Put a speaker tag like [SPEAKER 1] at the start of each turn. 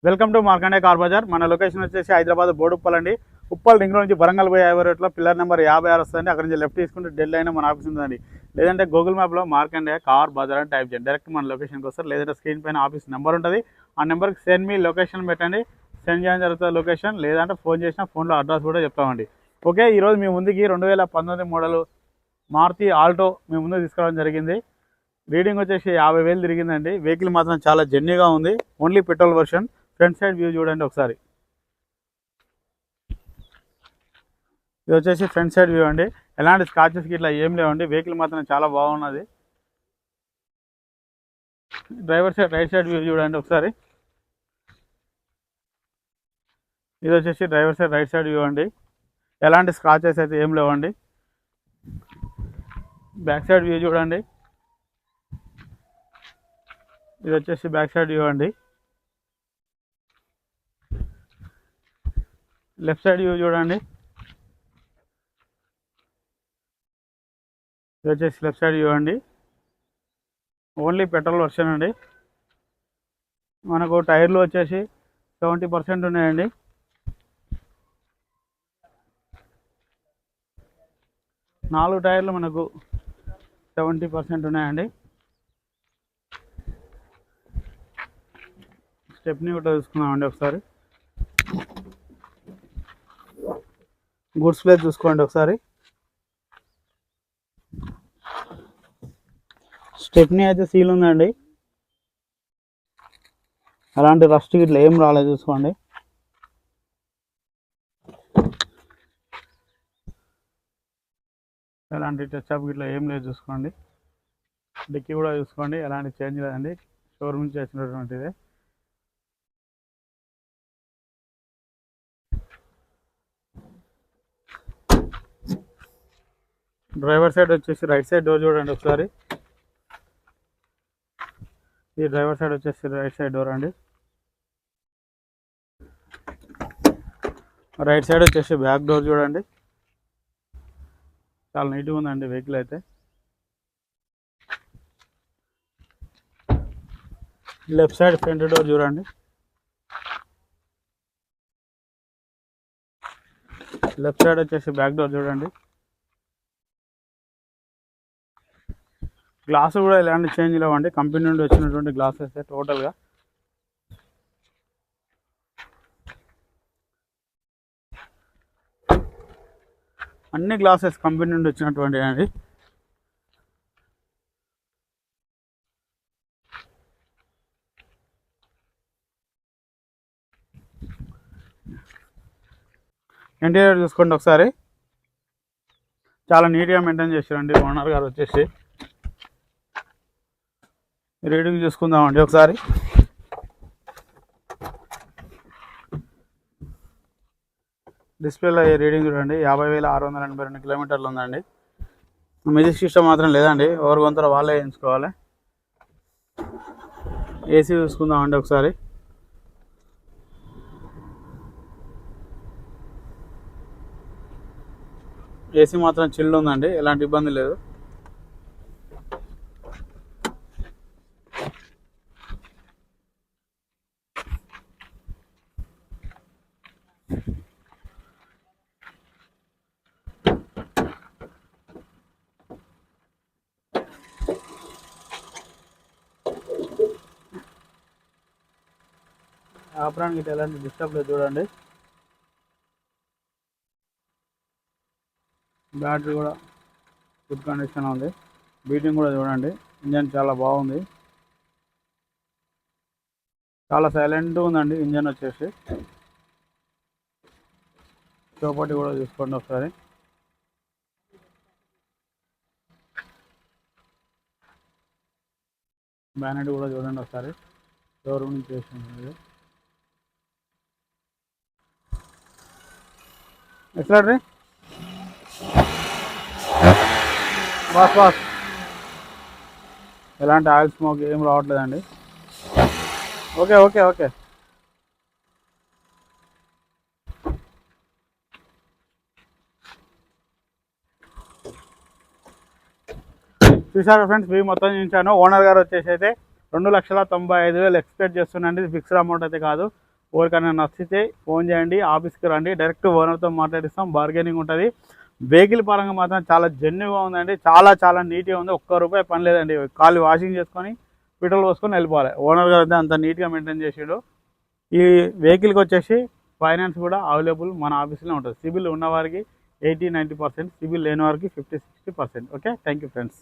[SPEAKER 1] Welcome to Markande car bazaar. మన location వచ్చేసి హైదరాబాద్ బోడుప్పల్ అండి. ఉప్పల్ రింగ్ నుంచి వరంగల్ పోయే రోడ్లో పిల్లర్ నెంబర్ 56 వస్తుంది. అక్కడ నుంచి లెఫ్ట్ తీసుకుంటే డెడ్ లైన్ మన ఆఫీస్ ఉందండి. లేదంటే గూగుల్ మ్యాప్లో మార్కండే కార్ బజార్ అని టైప్ చేయండి, డైరెక్ట్ మన లొకేషన్కి వస్తారు. లేదంటే స్క్రీన్ పైన ఆఫీస్ నెంబర్ ఉంటుంది, ఆ నెంబర్కి సెండ్ మీ లొకేషన్ పెట్టండి, సెండ్ చేయడం జరుగుతుంది లొకేషన్. లేదంటే ఫోన్ చేసిన ఫోన్లో అడ్రస్ కూడా చెప్తామండి. ఓకే, ఈరోజు మీ ముందుకి 2019 మోడల్ మారుతి ఆల్టో మీ ముందు తీసుకురావడం జరిగింది. రీడింగ్ వచ్చేసి 50,000 తిరిగిందండి. వెహికల్ మాత్రం చాలా జెన్యూగా ఉంది, only petrol version. Front side view చూడండి ఒకసారి. ఇది వచ్చేసి ఫ్రంట్ సైడ్ వ్యూ అండి. ఎలాంటి స్క్రాచెస్కి ఇట్లా ఏం లేవండి. వెహికల్ మాత్రం చాలా బాగున్నది. Driver side right side view చూడండి ఒకసారి. ఇది వచ్చేసి driver side right side view అండి. ఎలాంటి స్క్రాచెస్ అయితే ఏం లేవండి. బ్యాక్ సైడ్ వ్యూ చూడండి. ఇది వచ్చేసి బ్యాక్ సైడ్ వ్యూ అండి. లెఫ్ట్ సైడ్ వ్యూ చూడండి. ఇది వచ్చేసి లెఫ్ట్ సైడ్ వ్యూ అండి. ఓన్లీ పెట్రోల్ వర్షన్ అండి. మనకు టైర్లు వచ్చేసి 70% ఉన్నాయండి. నాలుగు టైర్లు మనకు 70% ఉన్నాయండి. స్టెప్ని కూడా చూసుకున్నామండి ఒకసారి. గుడ్స్ ప్లేస్ చూసుకోండి ఒకసారి. స్టెప్ని అయితే సీల్ ఉందండి, అలాంటి రస్ట్ ఇట్లా ఏం రాలేదు చూసుకోండి. ఎలాంటి టచ్అప్ ఇట్లా ఏం లేదు చూసుకోండి. డిక్కీ కూడా చూసుకోండి, ఎలాంటి చేంజ్ లేదండి, షోరూమ్ నుంచి వచ్చినటువంటిదే. డ్రైవర్ సైడ్ వచ్చేసి రైట్ సైడ్ డోర్ చూడండి ఒకసారి. ఈ డ్రైవర్ సైడ్ వచ్చేసి రైట్ సైడ్ డోర్ అండి. రైట్ సైడ్ వచ్చేసి బ్యాక్ డోర్ చూడండి. చాలా నీట్గా ఉందండి వెహికల్ అయితే. లెఫ్ట్ సైడ్ ఫ్రంట్ డోర్ చూడండి. లెఫ్ట్ సైడ్ వచ్చేసి బ్యాక్ డోర్ చూడండి. గ్లాస్ కూడా ఎలాంటి చేంజ్ లేవండి, కంపెనీ నుండి వచ్చినటువంటి గ్లాసెస్ టోటల్గా. అన్ని గ్లాసెస్ కంపెనీ నుండి వచ్చినటువంటి అండి. ఇంటీరియర్ చూసుకోండి ఒకసారి. చాలా నీట్గా మెయింటైన్ చేశారండి ఓనర్ గారు వచ్చేసి. రీడింగ్ చూసుకుందామండి ఒకసారి. డిస్ప్లేలో రీడింగ్ చూడండి, 50,682 కిలోమీటర్లు ఉందండి. మ్యూజిక్ సిస్టమ్ మాత్రం లేదండి, ఎవరు కొంత వాళ్ళే వేయించుకోవాలి. ఏసీ చూసుకుందామండి ఒకసారి. ఏసీ మాత్రం చిల్డ్ ఉందండి, ఎలాంటి ఇబ్బంది లేదు. ఆపడానికి ఎలాంటి డిస్టర్బ్ లేదు చూడండి. బ్యాటరీ కూడా గుడ్ కండిషన్ ఉంది. బీటింగ్ కూడా చూడండి. ఇంజన్ చాలా బాగుంది, చాలా సైలెంట్గా ఉందండి ఇంజన్ వచ్చేసి. చౌపటి కూడా చూసుకోండి ఒకసారి. బ్యానెట్ కూడా చూడండి ఒకసారి, షోరూమ్ నుంచి చేసింది. ఎట్లా రీ బాస్ ఎలాంటి ఆయిల్ స్మోక్ ఏం రావట్లేదండి. ఓకే ఓకే ఓకే చూసారా ఫ్రెండ్స్, మీ మొత్తం చూపించాను. ఓనర్ గారు వచ్చేసి అయితే 2,95,000 ఎక్స్పెక్ట్ చేస్తున్నాండి. ఇది ఫిక్స్డ్ అమౌంట్ అయితే కాదు. ఎవరికైనా నచ్చితే ఫోన్ చేయండి, ఆఫీస్కి రండి, డైరెక్ట్ ఓనర్తో మాట్లాడిస్తాం, బార్గెనింగ్ ఉంటుంది. వెహికల్ పరంగా మాత్రం చాలా జెన్యున్గా ఉందండి, చాలా చాలా నీట్గా ఉంది. ఒక్క రూపాయి పని లేదండి, కాళ్ళు వాషింగ్ చేసుకొని పెట్రోల్ పోసుకొని వెళ్ళిపోవాలి. ఓనర్ గారు అయితే అంత నీట్గా మెయింటైన్ చేసాడు. ఈ వెహికల్కి వచ్చేసి ఫైనాన్స్ కూడా అవైలబుల్ మన ఆఫీస్లో ఉంటుంది. సిబిల్ ఉన్నవారికి 80-90%, సిబిల్ లేని వారికి 50-60%. Okay, thank you friends.